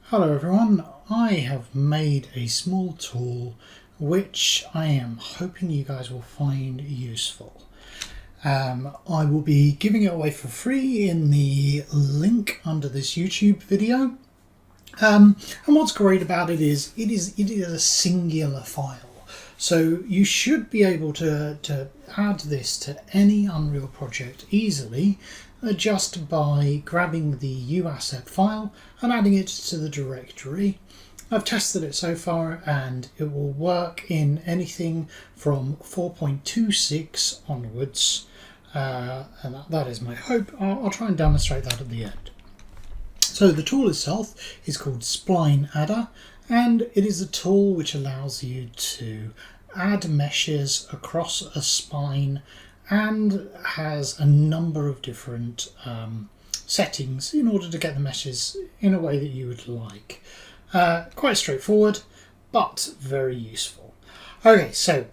Hello everyone, I have made a small tool which I am hoping you guys will find useful. I will be giving it away for free in the link under this YouTube video. And what's great about it is it is a singular file. So you should be able to add this to any Unreal project easily just by grabbing the UAsset file and adding it to the directory. I've tested it so far and it will work in anything from 4.26 onwards, and that is my hope. I'll try and demonstrate that at the end. So the tool itself is called Spline Adder, and it is a tool which allows you to add meshes across a spine and has a number of different settings in order to get the meshes in a way that you would like. Quite straightforward, but very useful. Okay, so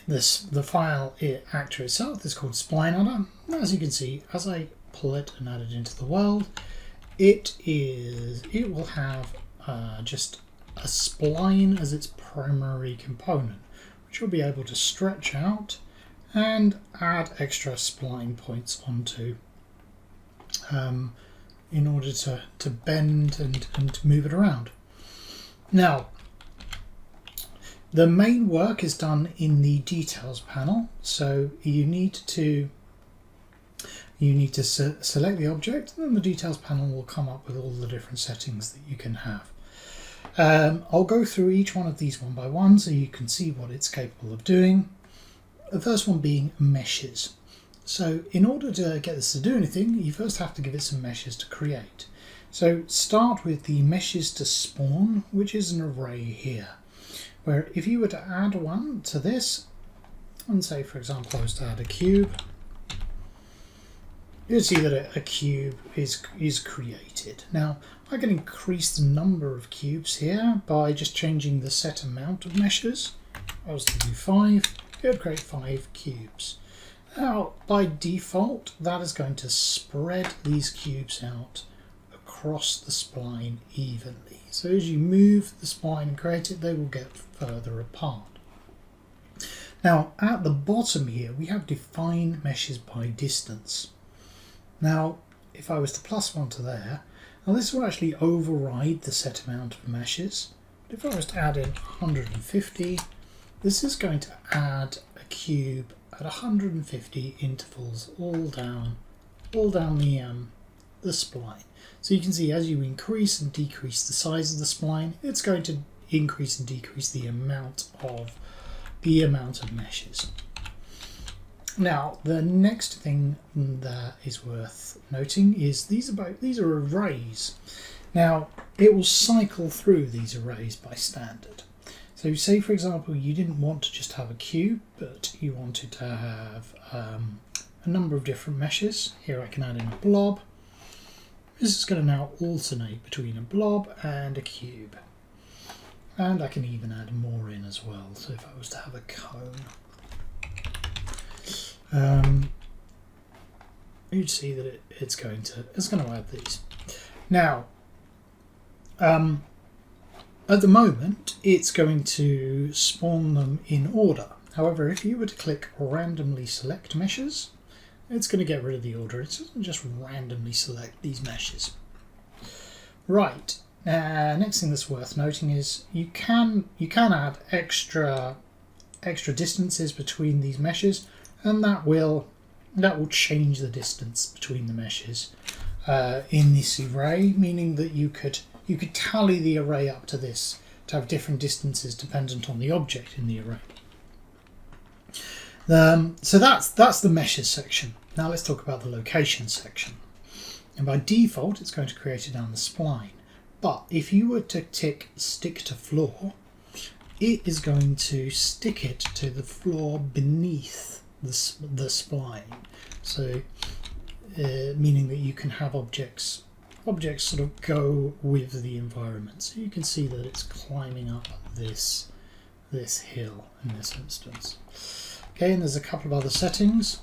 the file actor itself is called Spline Adder. As you can see, as I pull it and add it into the world, it will have just a spline as its primary component, which you'll be able to stretch out and add extra spline points onto in order to bend and move it around. Now, the main work is done in the details panel, so you need to select the object, and then the details panel will come up with all the different settings that you can have. I'll go through each one of these one by one so you can see what it's capable of doing. The first one being meshes. So in order to get this to do anything, you first have to give it some meshes to create. So start with the meshes to spawn, which is an array here, where if you were to add one to this, and say for example I was to add a cube, you'll see that a cube is created. Now I can increase the number of cubes here by just changing the set amount of meshes. I was to do 5. It would create 5 cubes. Now, by default, that is going to spread these cubes out across the spline evenly. So as you move the spline and create it, they will get further apart. Now, at the bottom here, we have define meshes by distance. Now, if I was to plus 1 to there, now this will actually override the set amount of meshes. But if I was to add in 150, this is going to add a cube at 150 intervals all down the spline. So you can see as you increase and decrease the size of the spline, it's going to increase and decrease the amount of meshes. Now, the next thing that is worth noting is these are arrays. Now, it will cycle through these arrays by standard. So say for example you didn't want to just have a cube, but you wanted to have a number of different meshes. Here I can add in a blob. This is going to now alternate between a blob and a cube. And I can even add more in as well. So if I was to have a cone, you'd see that it's going to add these. Now, at the moment, it's going to spawn them in order. However, if you were to click randomly select meshes, it's going to get rid of the order. It doesn't just randomly select these meshes. Right. Next thing that's worth noting is you can add extra distances between these meshes, and that will change the distance between the meshes in this array, meaning that you could tally the array up to this to have different distances dependent on the object in the array. So that's the meshes section. Now let's talk about the location section. And by default, it's going to create it down the spline. But if you were to tick stick to floor, it is going to stick it to the floor beneath the spline. So meaning that you can have objects sort of go with the environment. So you can see that it's climbing up this hill in this instance. Okay, and there's a couple of other settings.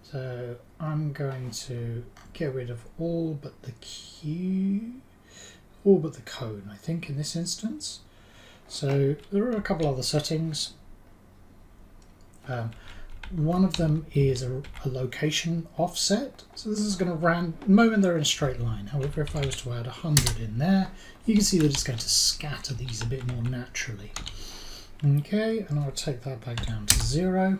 So I'm going to get rid of all but the cube. all but the cone, I think, in this instance. So there are a couple other settings. One of them is a location offset. So this is going to run the moment they're in a straight line. However, if I was to add 100 in there, you can see that it's going to scatter these a bit more naturally. Okay, and I'll take that back down to 0.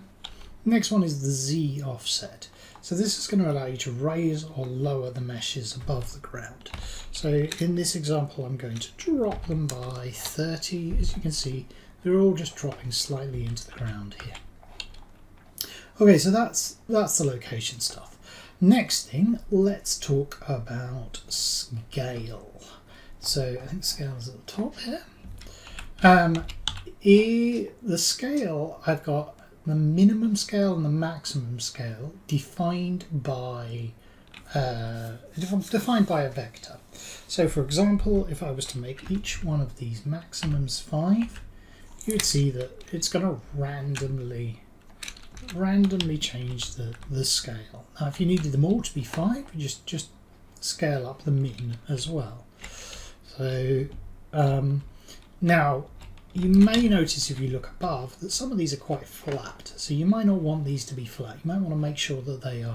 Next one is the Z offset. So this is going to allow you to raise or lower the meshes above the ground. So in this example, I'm going to drop them by 30. As you can see, they're all just dropping slightly into the ground here. Okay, so that's the location stuff. Next thing, let's talk about scale. So I think scale is at the top here. The scale, I've got the minimum scale and the maximum scale defined by a vector. So for example, if I was to make each one of these maximums 5, you would see that it's going to randomly change the scale. Now if you needed them all to be 5, you just scale up the min as well. So now you may notice if you look above that some of these are quite flat, so you might not want these to be flat. You might want to make sure that they're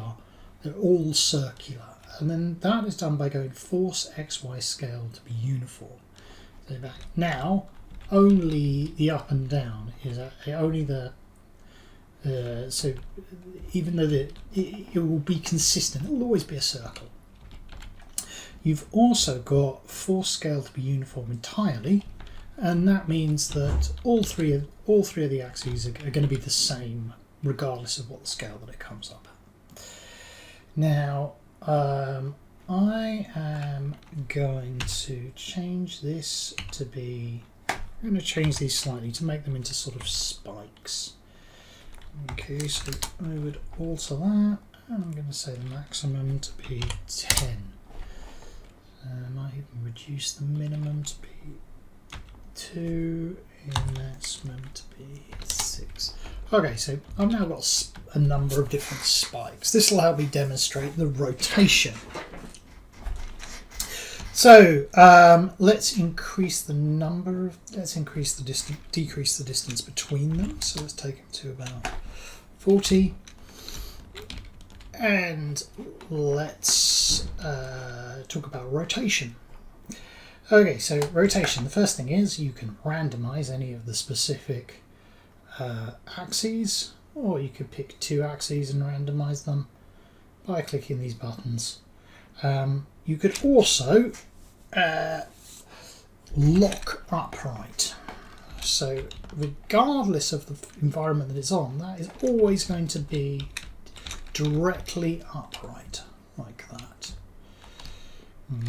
all circular, and then that is done by going force XY scale to be uniform. So now only the up and down is only the so even though it will be consistent, it will always be a circle. You've also got force scale to be uniform entirely, and that means that all three of the axes are going to be the same regardless of what the scale that it comes up at. Now I am going to change this to be, I'm going to change these slightly to make them into sort of spikes. Okay, so I would alter that, and I'm going to say the maximum to be 10. I might even reduce the minimum to be 2, and maximum to be 6. Okay, so I've now got a number of different spikes. This will help me demonstrate the rotation. So let's increase the distance, decrease the distance between them. So let's take them to about 40. And let's talk about rotation. Okay, so rotation, the first thing is you can randomize any of the specific axes, or you could pick 2 axes and randomize them by clicking these buttons. You could also lock upright. So regardless of the environment that it's on, that is always going to be directly upright like that.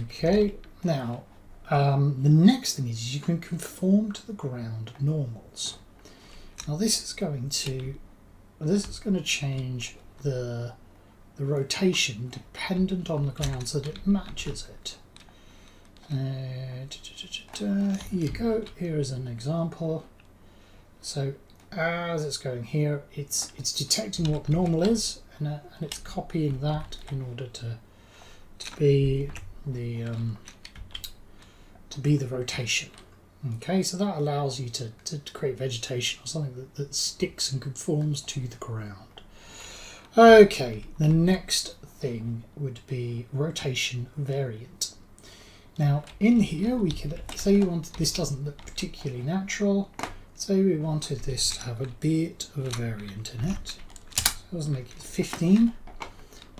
Okay, now the next thing is you can conform to the ground normals. Now this is going to change the rotation dependent on the ground so that it matches it. Here you go. Here is an example. So as it's going here, it's detecting what normal is, and it's copying that in order to be the rotation. Okay, so that allows you to create vegetation or something that sticks and conforms to the ground. Okay, the next thing would be rotation variant. Now in here we could say we wanted, this doesn't look particularly natural, so we wanted this to have a bit of a variant in it. So let's make it 15.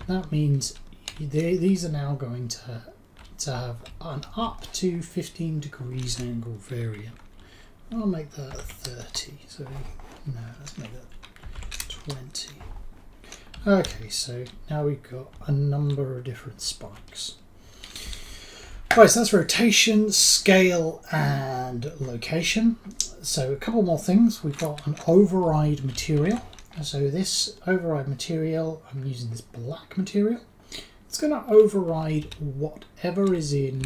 That means these are now going to have an up to 15 degrees angle variant. I'll make that 30. So no, let's make that 20. Okay, so now we've got a number of different spikes. Right, so that's rotation, scale, and location. So a couple more things. We've got an override material. So this override material, I'm using this black material. It's going to override whatever is in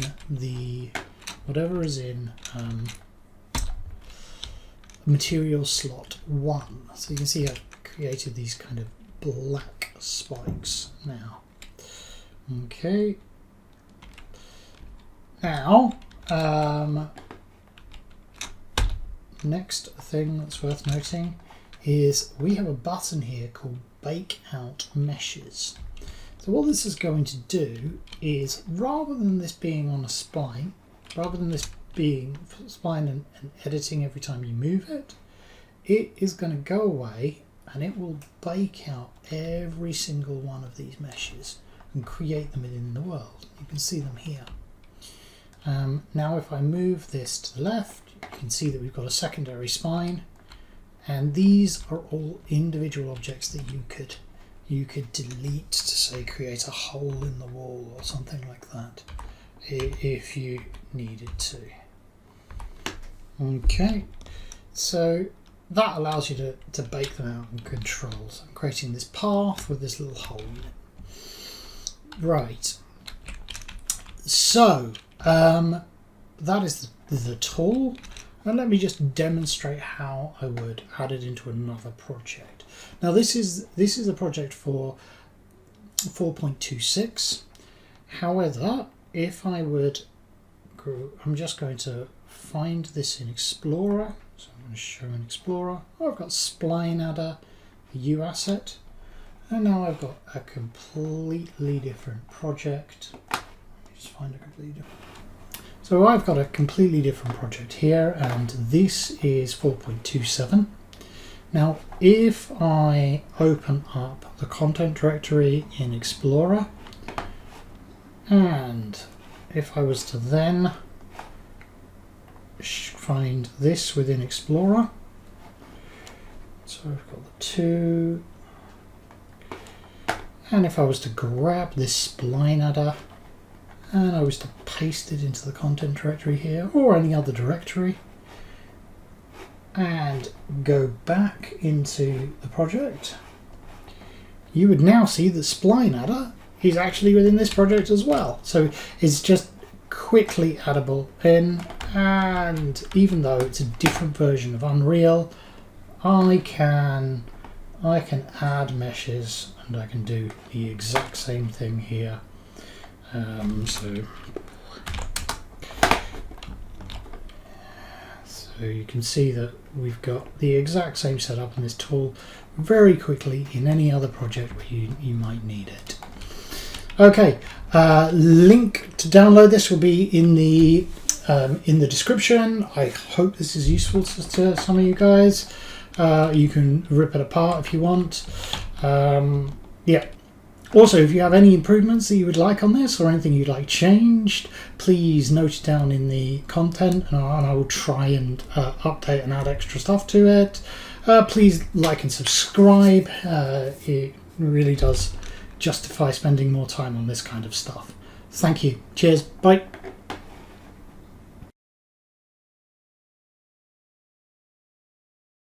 material slot 1. So you can see I've created these kind of black spikes now. Okay. Now, Next thing that's worth noting is we have a button here called Bake Out Meshes. So what this is going to do is, rather than this being on a spline, rather than this being spline and editing every time you move it, it is going to go away and it will bake out every single one of these meshes and create them in the world. You can see them here. Now if I move this to the left, you can see that we've got a secondary spine, and these are all individual objects that you could delete to, say, create a hole in the wall or something like that if you needed to. Okay, so that allows you to bake them out and control. So I'm creating this path with this little hole in it. Right, so that is the tool, and let me just demonstrate how I would add it into another project. Now this is a project for 4.26. However, if I would go, I'm just going to find this in Explorer. So I'm going to show in Explorer. I've got Spline Adder, the U asset, and now I've got a completely different project. Let me just find a completely different. So I've got a completely different project here, and this is 4.27. Now, if I open up the content directory in Explorer, and if I was to then find this within Explorer, so I've got the two, and if I was to grab this Spline Adder and I was to paste it into the content directory here or any other directory and go back into the project, you would now see that Spline Adder is actually within this project as well. So it's just quickly addable in, and even though it's a different version of Unreal, I can add meshes and I can do the exact same thing here. So you can see that we've got the exact same setup in this tool very quickly in any other project where you might need it. Okay, link to download this will be in the description. I hope this is useful to some of you guys. You can rip it apart if you want. Yeah. Also, if you have any improvements that you would like on this or anything you'd like changed, please note it down in the content, and I will try and update and add extra stuff to it. Please like and subscribe. It really does justify spending more time on this kind of stuff. Thank you. Cheers. Bye.